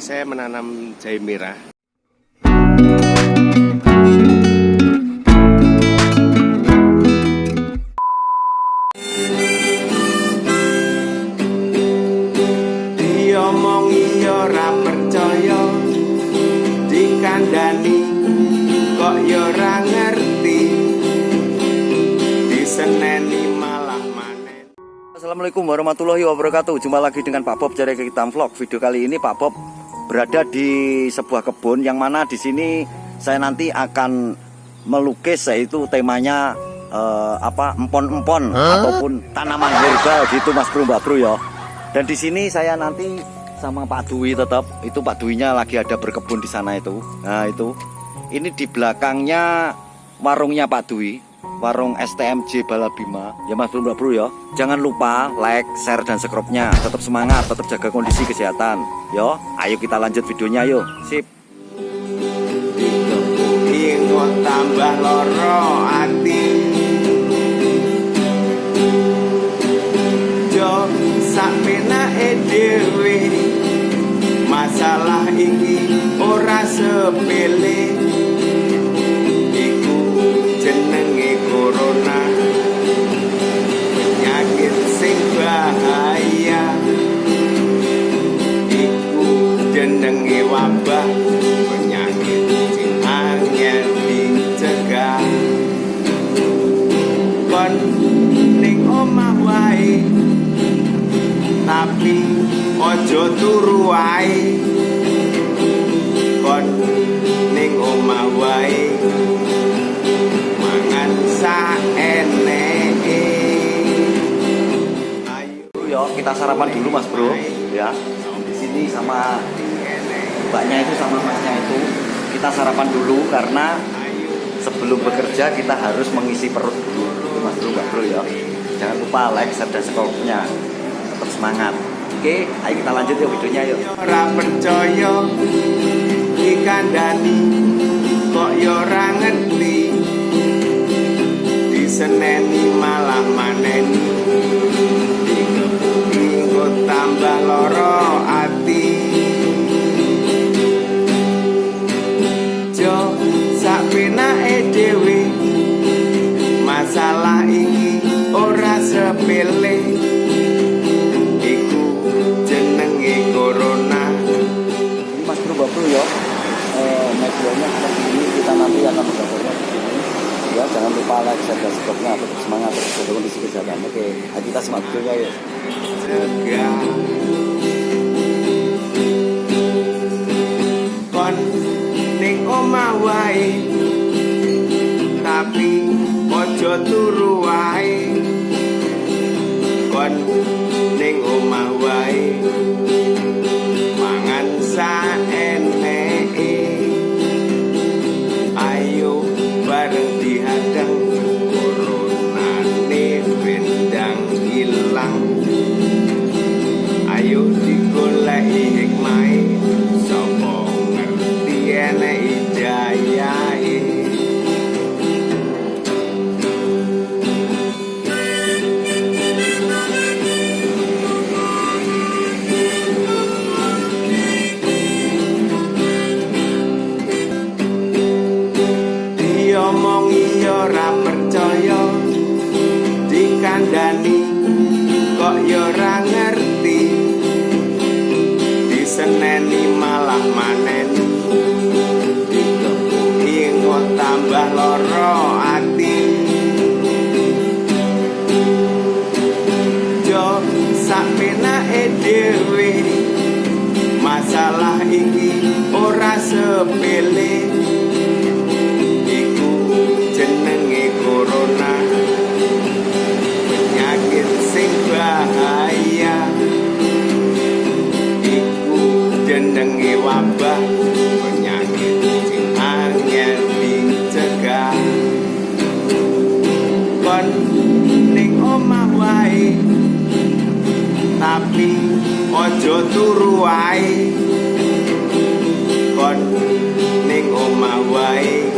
saya menanam jahe merah. Diomongi ora percaya, dikandani kok ora ngerti, diseneni malah manen. Assalamualaikum warahmatullahi wabarakatuh. Jumpa lagi dengan Pak Bob dari Hitam Vlog. Video kali ini Pak Bob berada di sebuah kebun yang mana di sini saya nanti akan melukis, yaitu temanya empon-empon ataupun tanaman herbal gitu Mas Bro Mbak Bro ya. Dan di sini saya nanti sama Pak Dwi tetap. Itu Pak Dwinya lagi ada berkebun di sana itu. Nah, itu. Ini di belakangnya warungnya Pak Dwi, warung STMJ Balabima. Ya Mas Bro Mbak Bro ya. Jangan lupa like, share dan subscribe-nya. Tetap semangat, tetap jaga kondisi kesehatan. Yo, ayo kita lanjut videonya yuk. Sip. Ingot tambah loro ati, jo sakpenake dhewe, masalah iki ora sepele, iku jenenge corona, penyakit sing bahaya, iku jenenge wabah, penyakit sing angel dicegah. Kon ning omah wae, tapi ojo turu wae. Kon ning omah wae, mangan saeneke. Ayo Yo, kita sarapan dulu Mas Bro ya. Di sini sama mbaknya itu sama masnya itu kita sarapan dulu, karena sebelum bekerja kita harus mengisi perut dulu gitu, Mas Bro Mbak Bro ya. Jangan lupa like, share dan subscribe-nya. Tetap semangat. Oke, ayo kita lanjut yuk videonya yuk. ora percaya, dikandani kok ora ngerti, diseneni malah maneni, ingot tambah loro ati, jo sakpenake dhewe, masalah iki ora sepele, iku jenenge corona. Ini Mas Bro Mbak Bro ya. Medianya seperti ini, kita nanti akan menggambarnya di sini. Ya, jangan lupa like, share dan subscribe-nya. Tetap semangat, tetap jaga kondisi kesehatan. Oke, ayo kita simak videonya yuk. Jaga kon ning omah wae, tapi ojo turu wae. Kon ning omah wae, mangan saeneke. Ayo bareng dihadang, coronane bendang ilang. Ayo digoleki hikmahe, sapa ngerti enek hidayahe. Diomongi ora percaya, dikandani kok ora ngerti, diseneni malah manen, ingot tambah loro ati, jo sakpenake dhewe, masalah iki ora sepele, iku jenenge corona, penyakit sing bahaya, iku jenenge wabah, penyakit sing angel dicegah. Kon ning omah wae, tapi ojo turu wae. Kon ning omah wae,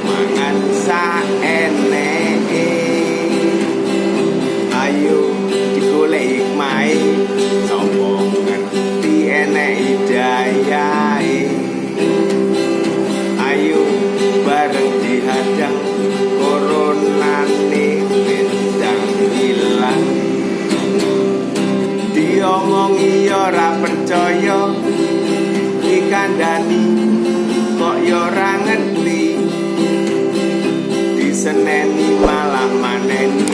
mangan saeneke. Ayo digoleki hikmahe, sapa ngerti enek percaya dikandani kok yo ora ngerti diseneni malah maneni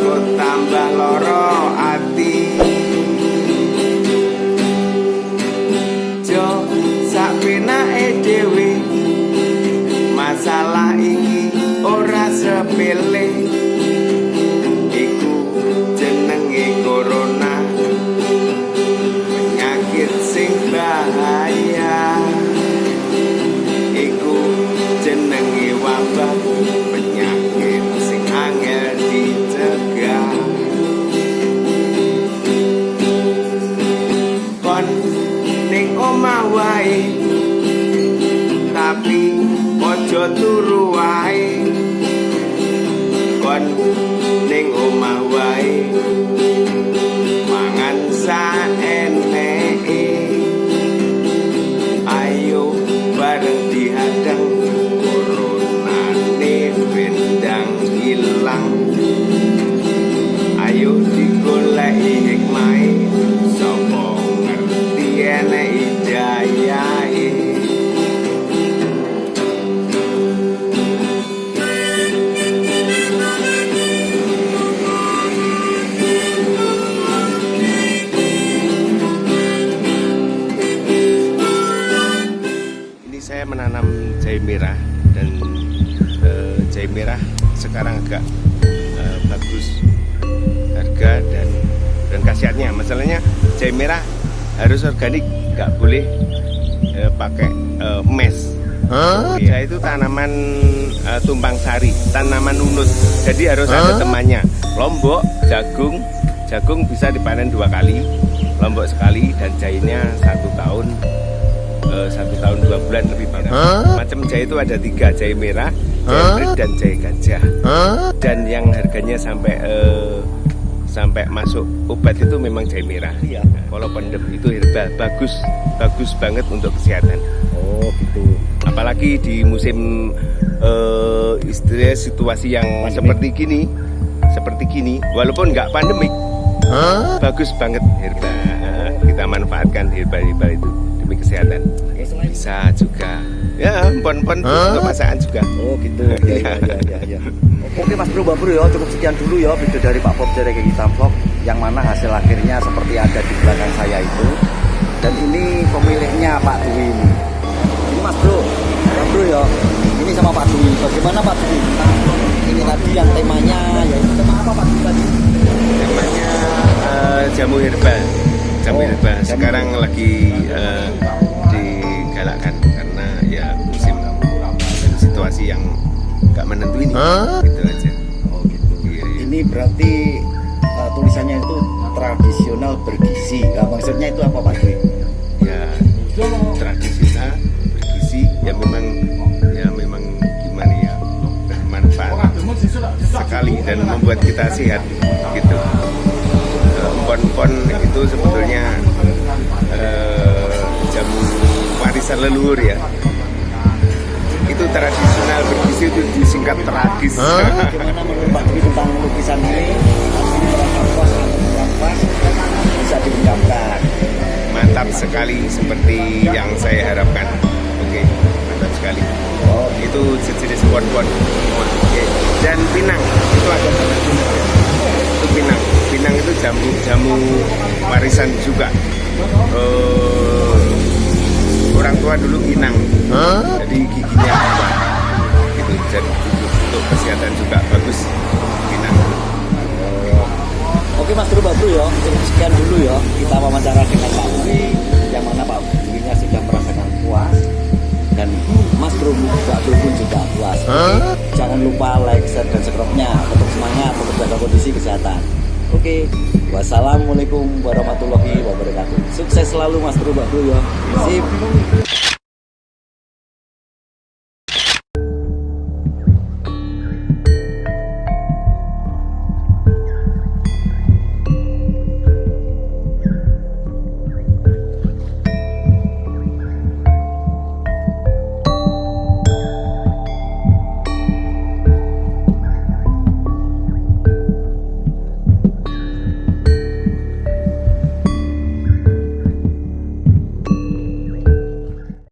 kok tambah loro ati jo sak penake dhewe masalah iki ora sepele iku jenenge corona penyakit sing bahaya iku jenenge wabah penyakit sing angel dicegah kon ning omah wae tapi ojo turu wae kon ning omah wae mangan saeneke ayo bareng dihadang corona ne bendang ilang ayo digoleki hikmahe sapa ngerti enek hidayahe. Saya menanam jahe merah dan jahe merah sekarang agak bagus harga dan khasiatnya. Masalahnya jahe merah harus organik, nggak boleh pakai mes. Jahe itu tanaman tumpang sari, tanaman unut. Jadi harus ada temannya. Lombok, jagung bisa dipanen 2 kali, lombok sekali, dan jahenya 1 tahun. 1 tahun 2 bulan lebih banyak. Macam jahe itu ada 3, jahe merah, jahe brut, dan jahe gajah. Dan yang harganya sampai masuk obat itu memang jahe merah. Iya. Kalau pendem itu herbal, bagus banget untuk kesehatan. Oh gitu. Apalagi di musim istilahnya situasi yang seperti gini, walaupun nggak pandemik, bagus banget herbal. Kita manfaatkan herbal itu demi kesehatan. Bisa juga ya empon-empon untuk masakan juga. Oh gitu. Ya. Oke Mas Bro, Mbak Bro ya, cukup sekian dulu ya video dari Pak Bob dari Hitam Vlog, yang mana hasil akhirnya seperti ada di belakang saya itu. Dan ini pemiliknya Pak Dwi ini. Ini Mas Bro, Mbak Bro ya. Ini sama Pak Dwi. Bagaimana Pak Dwi? Ini tadi yang temanya, yaitu tema apa Pak Dwi tadi? Temanya jamu herbal. Sekarang lagi digalakkan karena ya musim dan situasi yang nggak menentu ini. Gitu aja. Oh gitu. Iya. Ini berarti tulisannya itu tradisional bergizi. Nah, maksudnya itu apa Pak Dwi? Ya tradisional bergizi ya memang gimana ya, bermanfaat sekali dan membuat kita sehat gitu. Empon-empon itu sebetulnya jamu warisan leluhur ya. Itu tradisional bergizi itu disingkat tragis. Gimana menurut Pak Dwi tentang lukisan ini? Merasa puas atau kurang puas? Bisa diungkapkan. Mantap sekali seperti yang saya harapkan. Oke, mantap sekali. Oh, Itu sejenis pon-pon. Oke. Dan pinang itu ada itu pinang itu jamu warisan juga. Orang tua dulu inang, jadi giginya kuat. Gitu. Jadi untuk kesehatan juga bagus pinang. Oke Mas Bro, Mbak Bro ya, cukup sekian dulu ya kita wawancara dengan Pak Dwi, yang mana Pak Dwi-nya sudah merasakan puas dan Mas Bro, Mbak Bro pun juga puas. Oke, jangan lupa like, share, dan subscribe-nya. Tetap semangat, tetap jaga kondisi kesehatan. Oke, wassalamualaikum warahmatullahi wabarakatuh. Sukses selalu Mas Bro, Mbak Bro ya. Sip.